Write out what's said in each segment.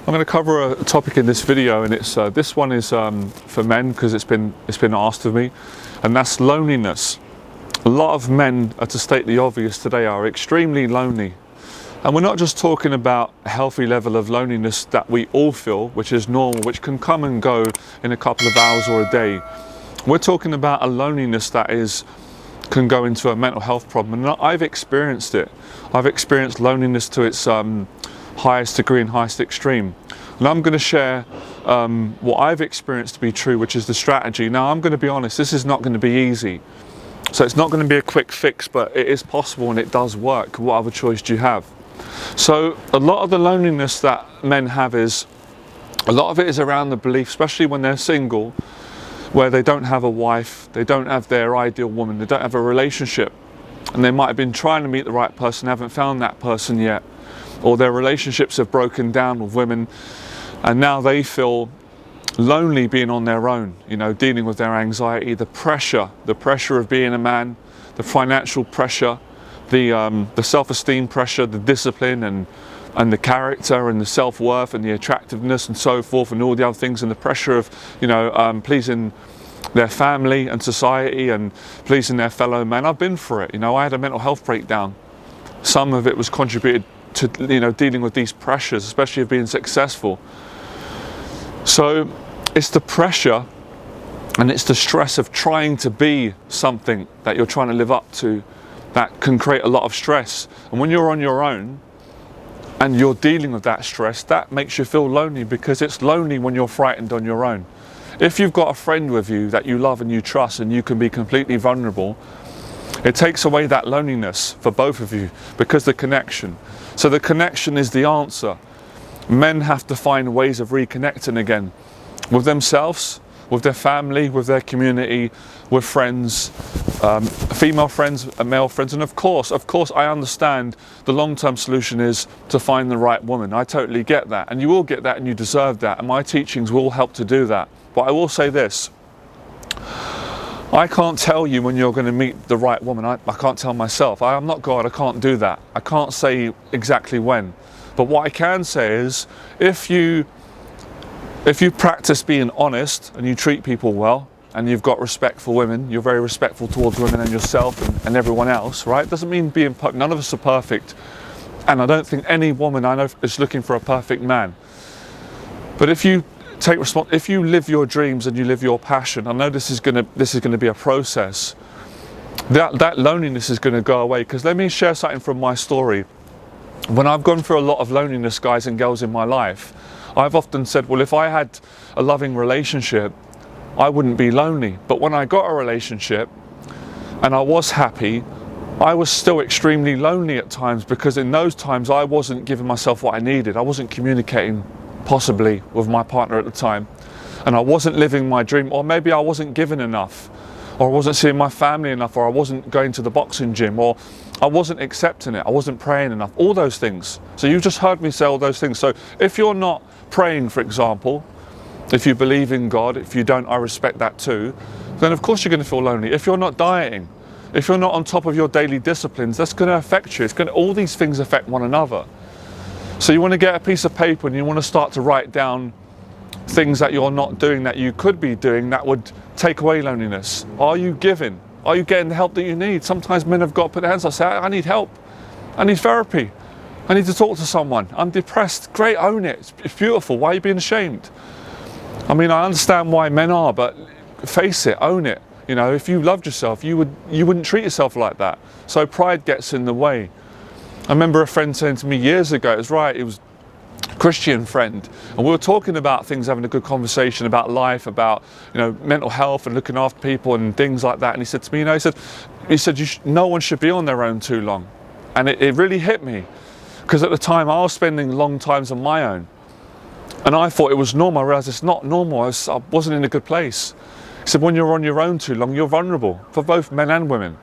I'm going to cover a topic in this video, and it's this one is for men because it's been asked of me, and that's loneliness. A lot of men, to state the obvious today, are extremely lonely. And we're not just talking about a healthy level of loneliness that we all feel, which is normal, which can come and go in a couple of hours or a day. We're talking about a loneliness that can go into a mental health problem, and I've experienced it. I've experienced loneliness to its highest degree and highest extreme. And I'm going to share what I've experienced to be true, which is the strategy. Now, I'm going to be honest, this is not going to be easy. So it's not going to be a quick fix, but it is possible and it does work. What other choice do you have? So a lot of the loneliness that men have a lot of it is around the belief, especially when they're single, where they don't have a wife, they don't have their ideal woman, they don't have a relationship, and they might have been trying to meet the right person, haven't found that person yet, or their relationships have broken down with women, and now they feel lonely being on their own, dealing with their anxiety, the pressure of being a man, the financial pressure, the self-esteem pressure, the discipline and the character and the self-worth and the attractiveness and so forth, and all the other things, and the pressure of pleasing their family and society and pleasing their fellow men. I've been through it. I had a mental health breakdown. Some of it was contributed to dealing with these pressures, especially of being successful. So it's the pressure and it's the stress of trying to be something that you're trying to live up to that can create a lot of stress. And when you're on your own and you're dealing with that stress, that makes you feel lonely, because it's lonely when you're frightened on your own. If you've got a friend with you that you love and you trust and you can be completely vulnerable, it takes away that loneliness for both of you, because the connection. So the connection is the answer. Men have to find ways of reconnecting again with themselves, with their family, with their community, with friends, female friends, male friends, and of course I understand the long-term solution is to find the right woman. I totally get that, and you will get that, and you deserve that, and my teachings will help to do that. But I will say this: I can't tell you when you're going to meet the right woman. I can't tell myself. I'm not God. I can't do that. I can't say exactly when. But what I can say is, if you practice being honest and you treat people well and you've got respect for women, you're very respectful towards women and yourself and everyone else, right? Doesn't mean being perfect. None of us are perfect. And I don't think any woman I know is looking for a perfect man. But if you if you live your dreams and you live your passion, I know this is going to be a process. That loneliness is going to go away. Because let me share something from my story. When I've gone through a lot of loneliness, guys and girls, in my life, I've often said, well, if I had a loving relationship, I wouldn't be lonely. But when I got a relationship and I was happy, I was still extremely lonely at times, because in those times I wasn't giving myself what I needed. I wasn't communicating possibly with my partner at the time, and I wasn't living my dream, or maybe I wasn't giving enough, or I wasn't seeing my family enough, or I wasn't going to the boxing gym, or I wasn't accepting it, I wasn't praying enough, all those things. So you've just heard me say all those things. So if you're not praying, for example, if you believe in God, if you don't, I respect that too, then of course you're going to feel lonely. If you're not dieting, if you're not on top of your daily disciplines, that's going to affect you. All these things affect one another. So you want to get a piece of paper and you want to start to write down things that you're not doing that you could be doing that would take away loneliness. Are you giving? Are you getting the help that you need? Sometimes men have got to put their hands up and say, I need help. I need therapy. I need to talk to someone. I'm depressed. Great, own it. It's beautiful. Why are you being ashamed? I mean, I understand why men are, but face it, own it. If you loved yourself, you wouldn't treat yourself like that. So pride gets in the way. I remember a friend saying to me years ago, it was a Christian friend, and we were talking about things, having a good conversation about life, about mental health and looking after people and things like that. And he said to me, he said no one should be on their own too long. And it really hit me, because at the time I was spending long times on my own, and I thought it was normal. I realised it's not normal. I wasn't in a good place. He said, when you're on your own too long, you're vulnerable, for both men and women.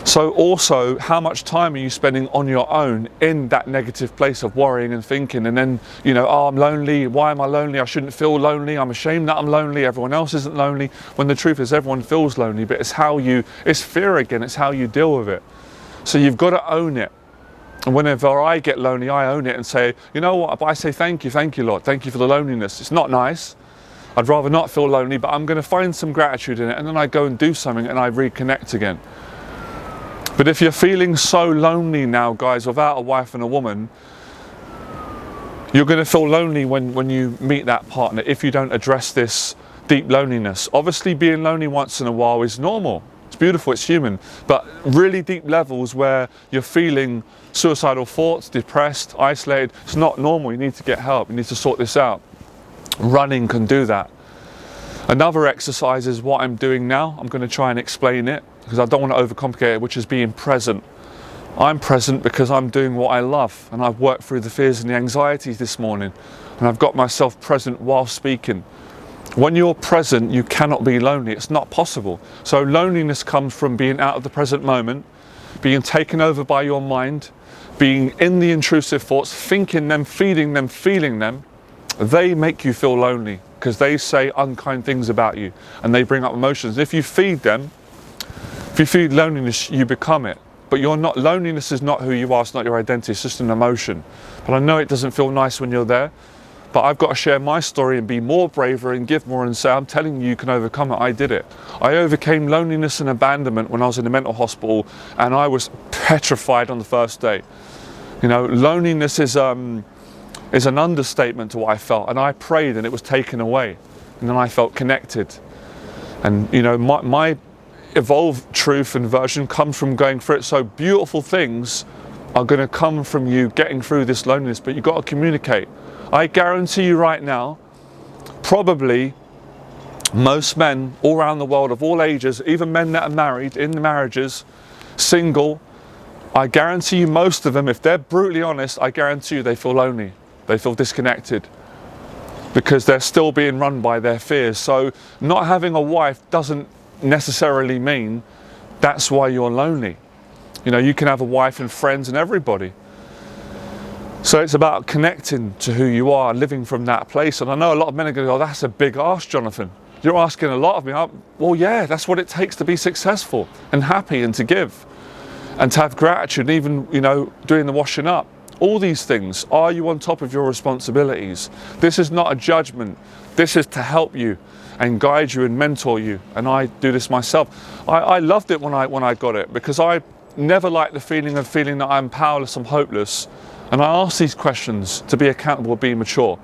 So also, how much time are you spending on your own in that negative place of worrying and thinking, and then, oh, I'm lonely, why am I lonely, I shouldn't feel lonely, I'm ashamed that I'm lonely, everyone else isn't lonely, when the truth is everyone feels lonely, but it's fear again, it's how you deal with it. So you've got to own it. And whenever I get lonely, I own it and say, you know what, I say thank you Lord, thank you for the loneliness. It's not nice. I'd rather not feel lonely, but I'm going to find some gratitude in it, and then I go and do something and I reconnect again. But if you're feeling so lonely now, guys, without a wife and a woman, you're going to feel lonely when you meet that partner if you don't address this deep loneliness. Obviously, being lonely once in a while is normal. It's beautiful, it's human. But really deep levels where you're feeling suicidal thoughts, depressed, isolated, it's not normal. You need to get help. You need to sort this out. Running can do that. Another exercise is what I'm doing now. I'm going to try and explain it because I don't want to overcomplicate it, which is being present. I'm present because I'm doing what I love, and I've worked through the fears and the anxieties this morning, and I've got myself present while speaking. When you're present, you cannot be lonely. It's not possible. So loneliness comes from being out of the present moment, being taken over by your mind, being in the intrusive thoughts, thinking them, feeding them, feeling them. They make you feel lonely because they say unkind things about you and they bring up emotions. If you feed them, if you feed loneliness, you become it. But you're not, loneliness is not who you are, it's not your identity, it's just an emotion. But I know it doesn't feel nice when you're there, but I've got to share my story and be more braver and give more and say, I'm telling you, you can overcome it. I did it. I overcame loneliness and abandonment when I was in a mental hospital, and I was petrified on the first day. You know, loneliness is an understatement to what I felt, and I prayed and it was taken away, and then I felt connected. And you know, my evolved truth and version comes from going through it. So beautiful things are going to come from you getting through this loneliness, but you've got to communicate. I guarantee you right now, probably most men all around the world of all ages, even men that are married, in the marriages, single, I guarantee you most of them, if they're brutally honest, I guarantee you they feel lonely. They feel disconnected because they're still being run by their fears. So not having a wife doesn't necessarily mean that's why you're lonely. You know, you can have a wife and friends and everybody. So it's about connecting to who you are, living from that place. And I know a lot of men are going to go, that's a big ask, Jonathan. You're asking a lot of me. Well, yeah, that's what it takes to be successful and happy and to give and to have gratitude, even, you know, doing the washing up. All these things. Are you on top of your responsibilities? This is not a judgment. This is to help you and guide you and mentor you. And I do this myself. I loved it when I got it, because I never liked the feeling that I'm powerless, I'm hopeless. And I ask these questions to be accountable, be mature.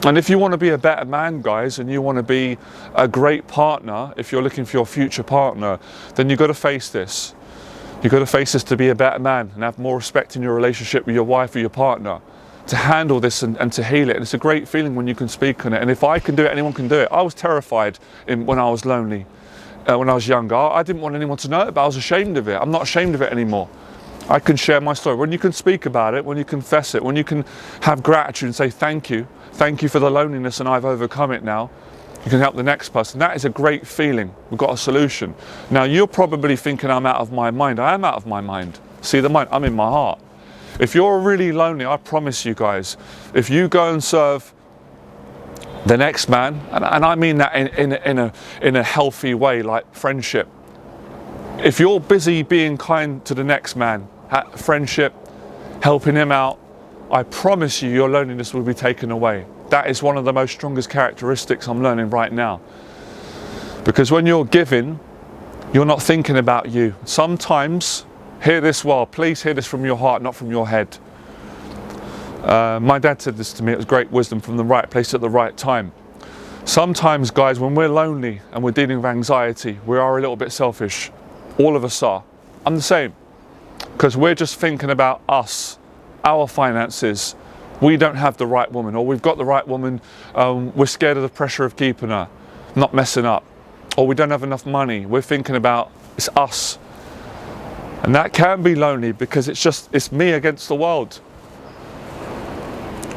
And if you want to be a better man, guys, and you want to be a great partner, if you're looking for your future partner, then you've got to face this. You've got to face this to be a better man and have more respect in your relationship with your wife or your partner, to handle this and to heal it. And it's a great feeling when you can speak on it. And if I can do it, anyone can do it. I was terrified when I was lonely, when I was younger. I didn't want anyone to know it, but I was ashamed of it. I'm not ashamed of it anymore. I can share my story. When you can speak about it, when you confess it, when you can have gratitude and say thank you for the loneliness and I've overcome it now, you can help the next person. That is a great feeling. We've got a solution. Now you're probably thinking I'm out of my mind. I am out of my mind. See the mind, I'm in my heart. If you're really lonely, I promise you guys, if you go and serve the next man, and I mean that in a healthy way, like friendship. If you're busy being kind to the next man, friendship, helping him out, I promise you your loneliness will be taken away. That is one of the most strongest characteristics I'm learning right now. Because when you're giving, you're not thinking about you. Sometimes, hear this well, please hear this from your heart, not from your head. My dad said this to me, it was great wisdom, from the right place at the right time. Sometimes, guys, when we're lonely and we're dealing with anxiety, we are a little bit selfish. All of us are. I'm the same. Because we're just thinking about us, our finances. We don't have the right woman, or we've got the right woman, we're scared of the pressure of keeping her, not messing up. Or we don't have enough money. We're thinking about, it's us. And that can be lonely because it's me against the world.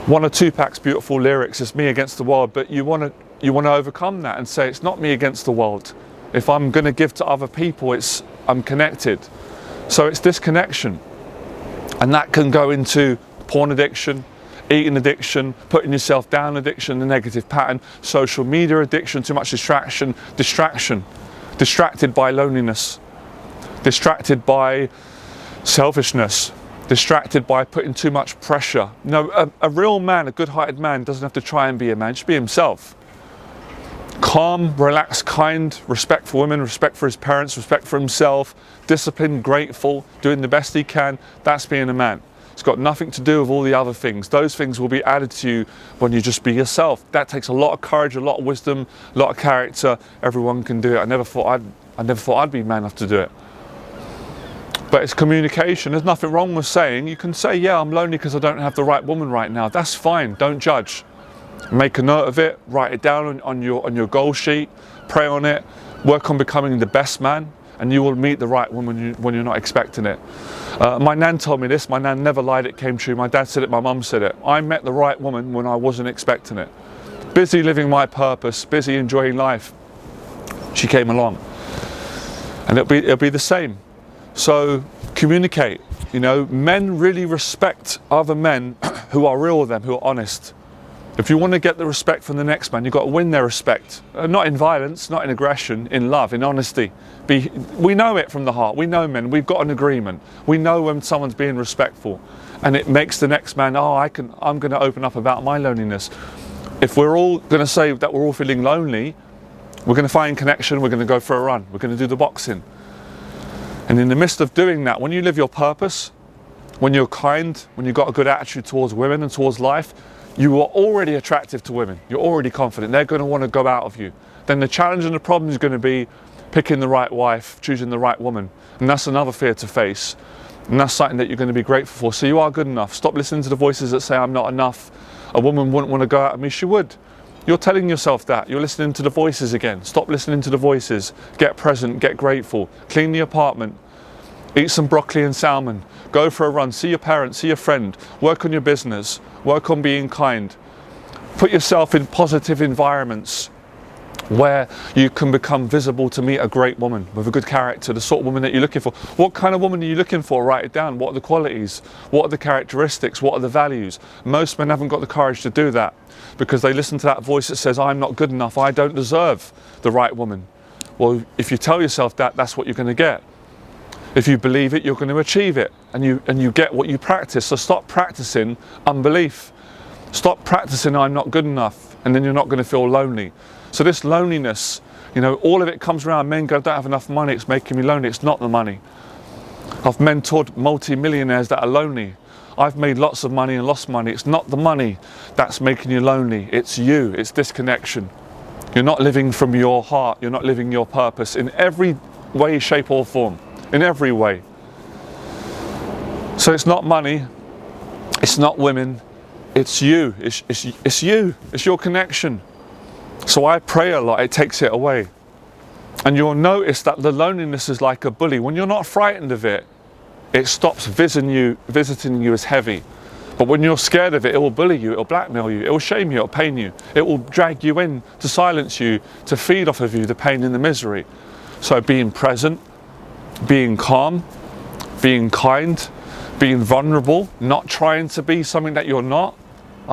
One of Tupac's beautiful lyrics is me against the world, but you want to overcome that and say it's not me against the world. If I'm going to give to other people, I'm connected. So it's this connection. And that can go into porn addiction, eating addiction, putting yourself down addiction, the negative pattern, social media addiction, too much distraction, distracted by loneliness, distracted by selfishness, distracted by putting too much pressure. No, a real man, a good-hearted man, doesn't have to try and be a man, just be himself. Calm, relaxed, kind, respect for women, respect for his parents, respect for himself, disciplined, grateful, doing the best he can. That's being a man. It's got nothing to do with all the other things. Those things will be added to you when you just be yourself. That takes a lot of courage, a lot of wisdom, a lot of character. Everyone can do it. I never thought I'd be man enough to do it. But it's communication. There's nothing wrong with saying. You can say, yeah, I'm lonely because I don't have the right woman right now. That's fine. Don't judge. Make a note of it. Write it down on your goal sheet. Pray on it. Work on becoming the best man, and you will meet the right woman when you're not expecting it. My nan told me this. My nan never lied. It came true. My dad said it. My mum said it. I met the right woman when I wasn't expecting it. Busy living my purpose. Busy enjoying life. She came along, and it'll be the same. So communicate. You know, men really respect other men who are real with them, who are honest. If you want to get the respect from the next man, you've got to win their respect. Not in violence, not in aggression, in love, in honesty. We know it from the heart. We know men. We've got an agreement. We know when someone's being respectful, and it makes the next man, I'm going to open up about my loneliness. If we're all going to say that we're all feeling lonely, we're going to find connection. We're going to go for a run. We're going to do the boxing. And in the midst of doing that, when you live your purpose, when you're kind, when you've got a good attitude towards women and towards life, you are already attractive to women. You're already confident. They're going to want to go out of you. Then the challenge and the problem is going to be picking the right wife, choosing the right woman. And that's another fear to face. And that's something that you're going to be grateful for. So you are good enough. Stop listening to the voices that say I'm not enough. A woman wouldn't want to go out of me. She would. You're telling yourself that. You're listening to the voices again. Stop listening to the voices. Get present, get grateful. Clean the apartment. Eat some broccoli and salmon. Go for a run. See your parents, see your friend. Work on your business. Work on being kind. Put yourself in positive environments where you can become visible to meet a great woman with a good character, the sort of woman that you're looking for. What kind of woman are you looking for? Write it down. What are the qualities? What are the characteristics? What are the values? Most men haven't got the courage to do that because they listen to that voice that says, I'm not good enough. I don't deserve the right woman. Well, if you tell yourself that, that's what you're going to get. If you believe it, you're going to achieve it, and you get what you practice. So stop practicing unbelief. Stop practicing I'm not good enough, and then you're not going to feel lonely. So this loneliness, you know, all of it comes around. Men go, I don't have enough money, it's making me lonely. It's not the money. I've mentored multi-millionaires that are lonely. I've made lots of money and lost money. It's not the money that's making you lonely. It's you. It's disconnection. You're not living from your heart. You're not living your purpose in every way, shape or form. In every way. So it's not money, it's not women, it's you, it's you, it's your connection. So I pray a lot, it takes it away. And you'll notice that the loneliness is like a bully. When you're not frightened of it, it stops visiting you as heavy. But when you're scared of it, it will bully you, it will blackmail you, it will shame you, it will pain you. It will drag you in to silence you, to feed off of you the pain and the misery. So being present, being calm, being kind, being vulnerable, not trying to be something that you're not.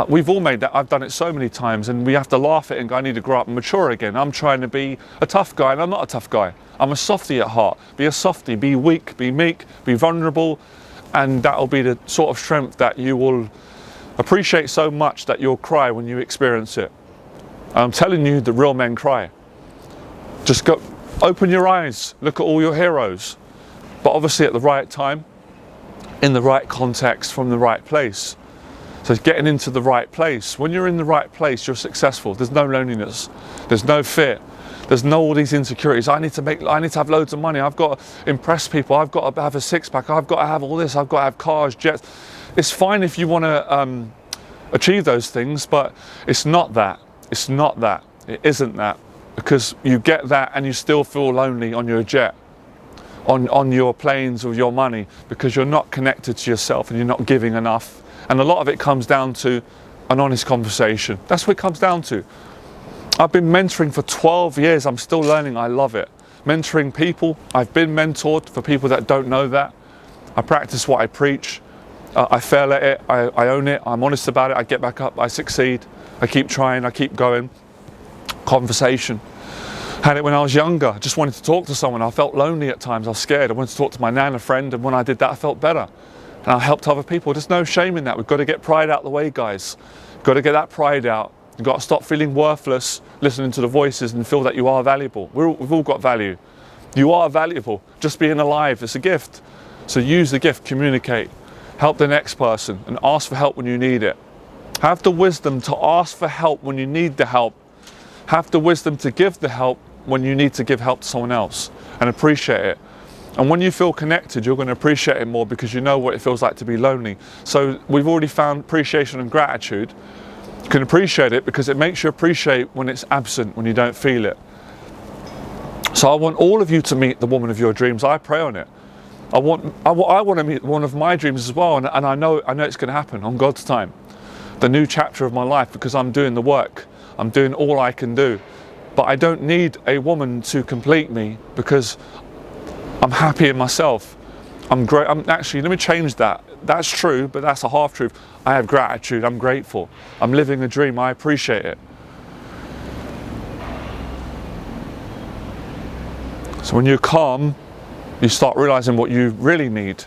We've all made that. I've done it so many times, and we have to laugh at it and go, I need to grow up and mature again. I'm trying to be a tough guy, and I'm not a tough guy. I'm a softie at heart. Be a softie, be weak, be meek, be vulnerable, and that'll be the sort of strength that you will appreciate so much that you'll cry when you experience it. I'm telling you, the real men cry. Just go, open your eyes, look at all your heroes, but obviously at the right time, in the right context, from the right place. So getting into the right place. When you're in the right place, you're successful. There's no loneliness. There's no fear. There's no all these insecurities. I need to have loads of money. I've got to impress people. I've got to have a six-pack. I've got to have all this. I've got to have cars, jets. It's fine if you want to achieve those things, but it's not that. It's not that. It isn't that. Because you get that and you still feel lonely on your jet, on your planes with your money, because you're not connected to yourself and you're not giving enough. And a lot of it comes down to an honest conversation. That's what it comes down to. I've been mentoring for 12 years. I'm still learning. I love it. Mentoring people. I've been mentored for people that don't know that. I practice what I preach. I fail at it. I own it. I'm honest about it. I get back up. I succeed. I keep trying. I keep going. Conversation. Had it when I was younger. I just wanted to talk to someone. I felt lonely at times. I was scared. I wanted to talk to my nan, a friend, and when I did that, I felt better. and I helped other people. There's no shame in that. We've got to get pride out the way, guys. Got to get that pride out. You've got to stop feeling worthless, listening to the voices, and feel that you are valuable. We've all got value. You are valuable. Just being alive, it's a gift. So use the gift, communicate, help the next person, and ask for help when you need it. Have the wisdom to ask for help when you need the help. Have the wisdom to give the help when you need to give help to someone else, and appreciate it. And when you feel connected, you're going to appreciate it more because you know what it feels like to be lonely. So we've already found appreciation and gratitude. You can appreciate it because it makes you appreciate when it's absent, when you don't feel it. So I want all of you to meet the woman of your dreams. I pray on it. I want to meet one of my dreams as well, and I know it's going to happen on God's time. The new chapter of my life, because I'm doing the work. I'm doing all I can do. But I don't need a woman to complete me because I'm happy in myself. I'm great. Actually, let me change that. That's true, but that's a half truth. I have gratitude. I'm grateful. I'm living a dream. I appreciate it. So when you're calm, you start realizing what you really need.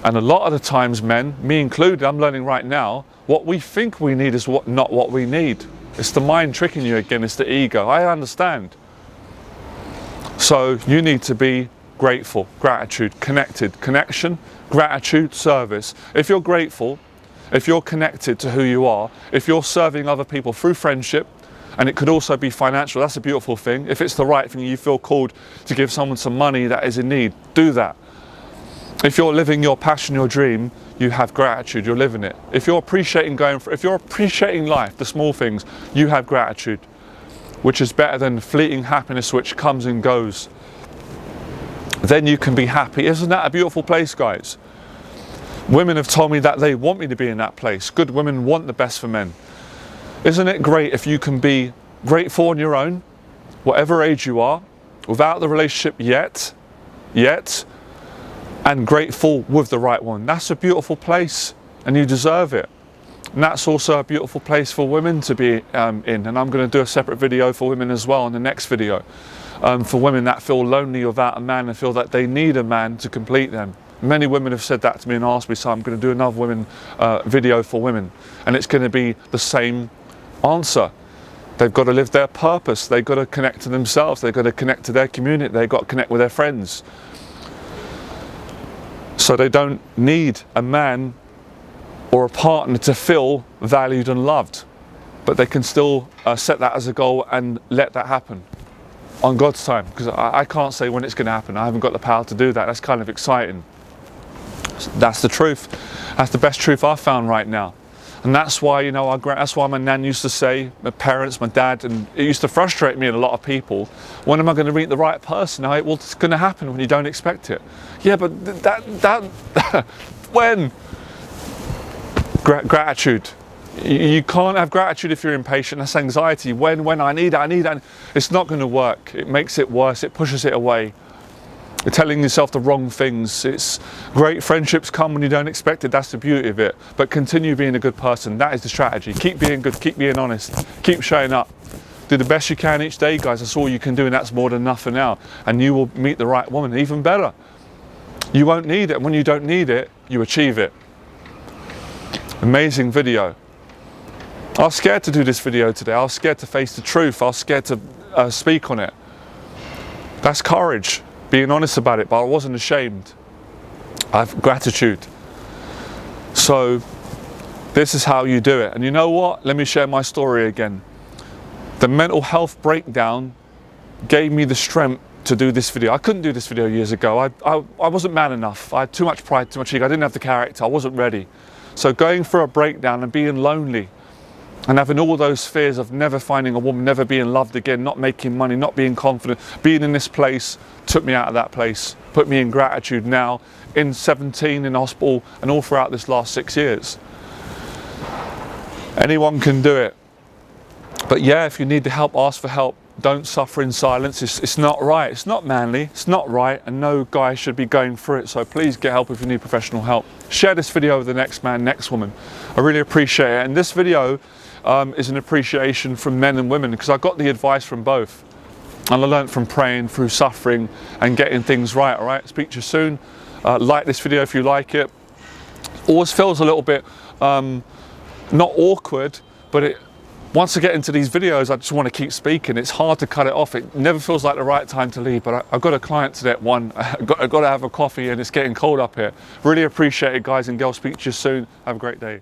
And a lot of the times, men, me included, I'm learning right now, what we think we need is not what we need. It's the mind tricking you again. It's the ego. I understand. So you need to be grateful, gratitude, connected, connection, gratitude, service. If you're grateful, if you're connected to who you are, if you're serving other people through friendship, and it could also be financial, that's a beautiful thing. If it's the right thing, you feel called to give someone some money that is in need, do that. If you're living your passion, your dream, you have gratitude, you're living it. If you're appreciating life, the small things, you have gratitude, which is better than fleeting happiness which comes and goes. Then you can be happy. Isn't that a beautiful place, guys? Women have told me that they want me to be in that place. Good women want the best for men. Isn't it great if you can be grateful on your own, whatever age you are, without the relationship yet, and grateful with the right one? That's a beautiful place, and you deserve it. And that's also a beautiful place for women to be in. And I'm going to do a separate video for women as well in the next video. For women that feel lonely without a man and feel that they need a man to complete them. Many women have said that to me and asked me, so I'm going to do another video for women. And it's going to be the same answer. They've got to live their purpose. They've got to connect to themselves. They've got to connect to their community. They've got to connect with their friends. So they don't need a man or a partner to feel valued and loved. But they can still set that as a goal and let that happen on God's time. Because I can't say when it's going to happen. I haven't got the power to do that. That's kind of exciting. That's the truth. That's the best truth I've found right now. And that's why, that's why my nan used to say, my parents, my dad, and it used to frustrate me and a lot of people. When am I going to meet the right person? Well, it's going to happen when you don't expect it. Yeah, but when? Gratitude. You can't have gratitude if you're impatient. That's anxiety. When I need it. It's not going to work. It makes it worse. It pushes it away. You're telling yourself the wrong things. It's great friendships come when you don't expect it. That's the beauty of it. But continue being a good person. That is the strategy. Keep being good. Keep being honest. Keep showing up. Do the best you can each day, guys. That's all you can do, and that's more than enough for now. And you will meet the right woman. Even better. You won't need it. And when you don't need it, you achieve it. Amazing video. I was scared to do this video today. I was scared to face the truth. I was scared to speak on it. That's courage. Being honest about it, but I wasn't ashamed. I have gratitude. So this is how you do it. And you know what? Let me share my story again. The mental health breakdown gave me the strength to do this video. I couldn't do this video years ago. I wasn't man enough. I had too much pride, too much ego. I didn't have the character. I wasn't ready. So going through a breakdown and being lonely and having all those fears of never finding a woman, never being loved again, not making money, not being confident, being in this place took me out of that place, put me in gratitude now, in 17, in hospital, and all throughout this last 6 years. Anyone can do it. But yeah, if you need the help, ask for help. Don't suffer in silence. It's not right. It's not manly. It's not right. And no guy should be going through it. So please get help if you need professional help. Share this video with the next man, next woman. I really appreciate it. And this video is an appreciation from men and women, because I got the advice from both. And I learned from praying through suffering and getting things right, all right? Speak to you soon. Like this video if you like it. always feels a little bit not awkward, but once I get into these videos, I just want to keep speaking. It's hard to cut it off. It never feels like the right time to leave, but I've got a client today at 1. I've got to have a coffee, and it's getting cold up here. Really appreciate it, guys and girls. Speak to you soon. Have a great day.